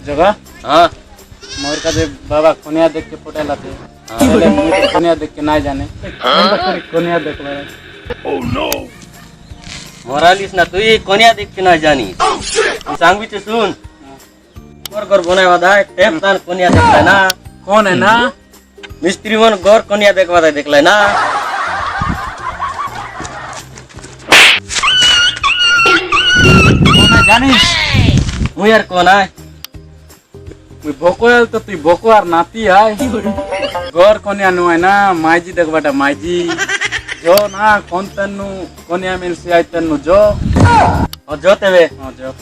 जगह हाँ मोर का बाबा कोनिया देख के फोटा लाते कोनिया देख के ना जाने कोनिया देख ओह नो मोरालिस ना तू ये कोनिया देख के ना जानी सांग भी तो सुन गोर बनाए वादा टेप तान कोनिया देख ले ना कौन है ना मिस्त्री मन गोर कोनिया देख वादा देख ले ना जानिस मु यार कौन है मुई बोकोयल तो तू बोको और नाती है गोर कोनिया नु है ना माइजी देख बाटा माइजी जो ना कौन तन्नु कोनिया मिल से आई तन्नु जो और जो तेवे हां जो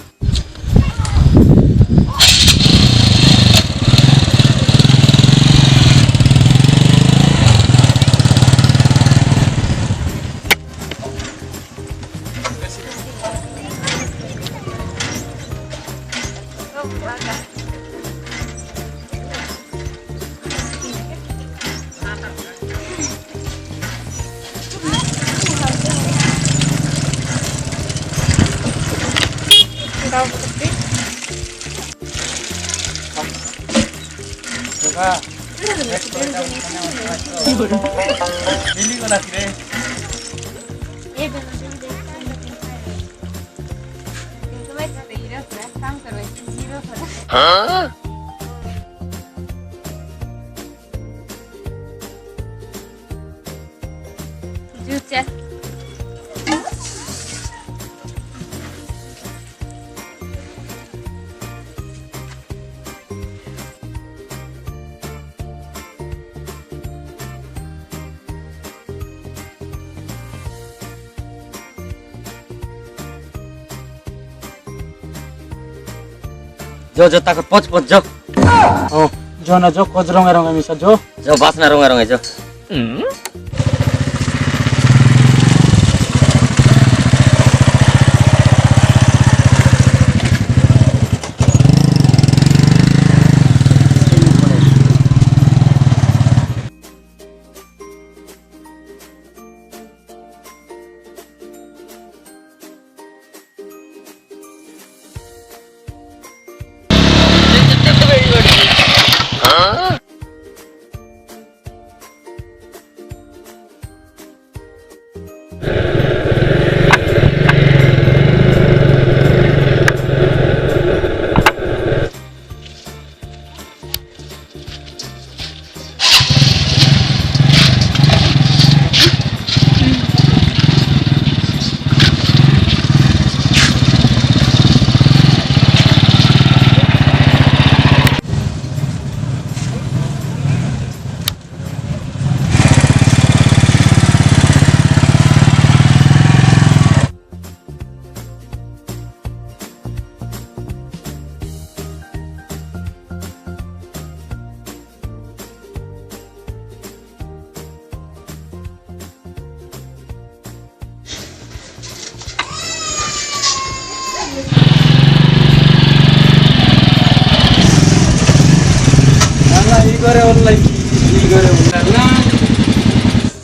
जो जो ताकत पच पच जो ओ जो ना जो कोज रंगा मिसा जो बास ना रंगा जो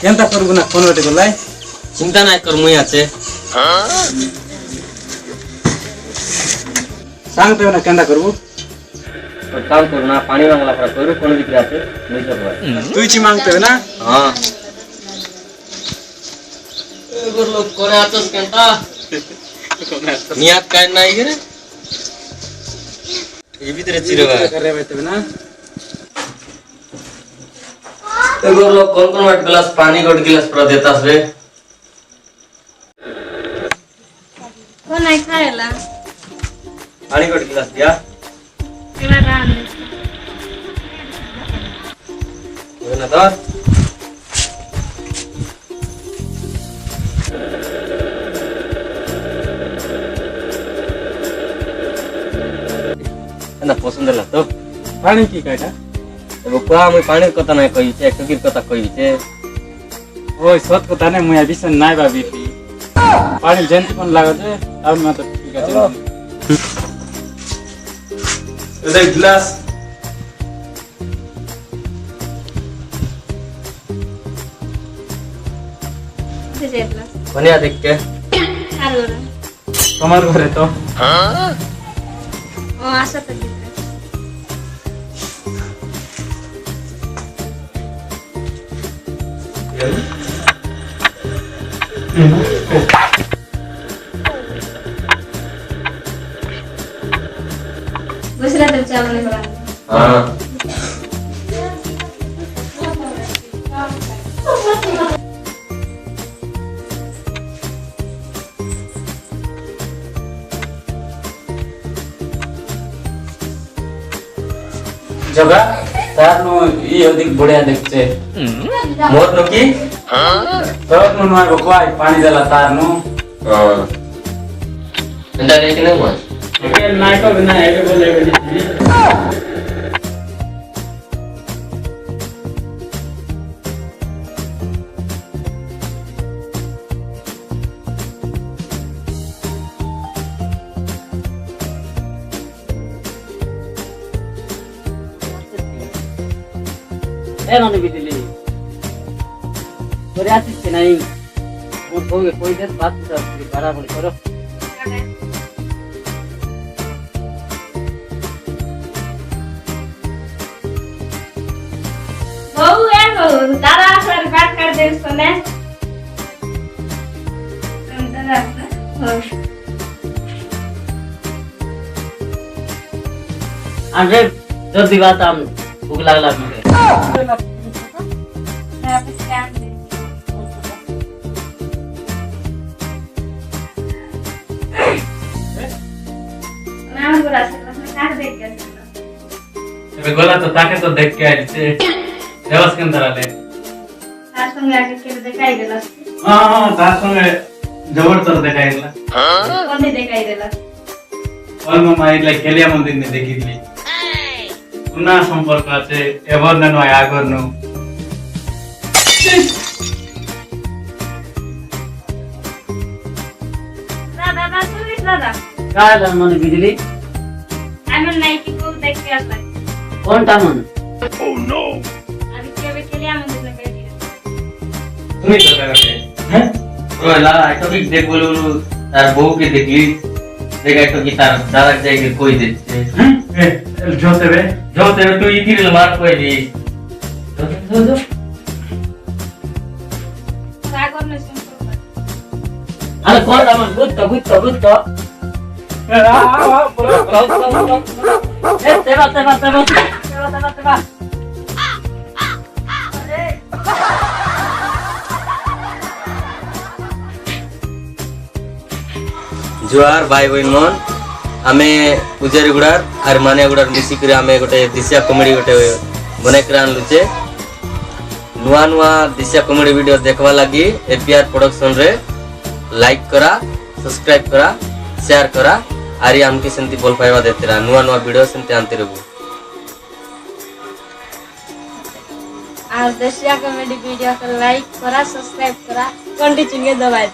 केंता करबो ना कोन बेटे गलाई चिंता ना कर मुई आछे सांगते ना केंता करबो और काम करू ना पानी मांगला पर करू कोन दिख आछे नहीं सब तुई ची मांगते ना हां एगोर लोग करे आछस केंता नियात काय नाही रे ये भीतर चिरवा करे बेटे ना एगोर लोग कौन वाट गिलास पानी गोट गिलास पर देतास बे कोण नाही खायला पानी गोट गिलास दिया तेव्हा राहण हो ना तो ना पसंद लागतो पानी की काटा एगो कुआ में पानी कथा नहीं कही छे टुकीर कथा कही छे ओय सत कथा नहीं मुया बिसन नाय बाबी पानी जेंति कोन लागो छे अब म त ठीक আছে ए गिलास बनिया देख के তোমার ঘরে তো ও আশা তো বুঝলা তো চাল মনে করা হ্যাঁ জগা তার নো ই অধিক বড়িয়া দেখছে মোর নো কি তোর নো নয় বকवाई পানি দেলা তার নো এটা দেখি না মোর একে নাইকো বিনা একে বলে বলি ए माने बिजली তোরে আসিস নাই মোর বউকে কই দে বাত সব বরাবর করো বউ এগো দাদা আসলে কাট কাট দেন শুনে দাদা আগে জলদি বাত আম ভুক লাগলা মুখে নাম গুলা আছে কাট দেখ গেছে এবে গলা তো তাকে তো দেখ কে আইছে দেওয়াস কেন দাঁড়ালে তার সঙ্গে আগে কেটে দেখাই দিলা হ্যাঁ তার সঙ্গে জবর তোর দেখাই গেলা কোনটি দেখাই দিলা অল্প মাইলে কেলিয়া মন্দির নে দেখিলি পুনা সম্পর্ক আছে এবার না নয় আগর নো দাদা দাদা তুমি দাদা কাল মানে বিজলি আমি নাই কি বউ দেখতে আসলে কোনটা মন আমি কেবে কেলে আমাদের দেখাই দিলা তুমি তো দেখাবে হ্যাঁ ওই লাগা এটা কি দেখ বলে তার বউকে দেখলি দেখা একটু কি তার দাদার জায়গায় কই দিচ্ছে জোতেবে जो तेरे तो इधर मार कोई नहीं जो রাগর না সম্পর্ক আরে কোনটা মন বুঝতো এ তেবা जुआर भाई बहन मन आमे पूजारी गुड़ार और मानिया गुड़ार मिसी करे आमे गोटे दिसिया कॉमेडी गोटे बनाई कर आनलुचे नुआ नुआ दिसिया कॉमेडी वीडियो देखवा लगी एपीआर प्रोडक्शन रे लाइक करा सब्सक्राइब करा शेयर करा आरी आमके सेंती बोल पाइबा देते रहा नुआ नुआ वीडियो सेंती आनते रहबो আর দেশিয়া কমেডি ভিডিও কে লাইক করা সাবস্ক্রাইব করা ঘন্টি চিহ্ন দবাই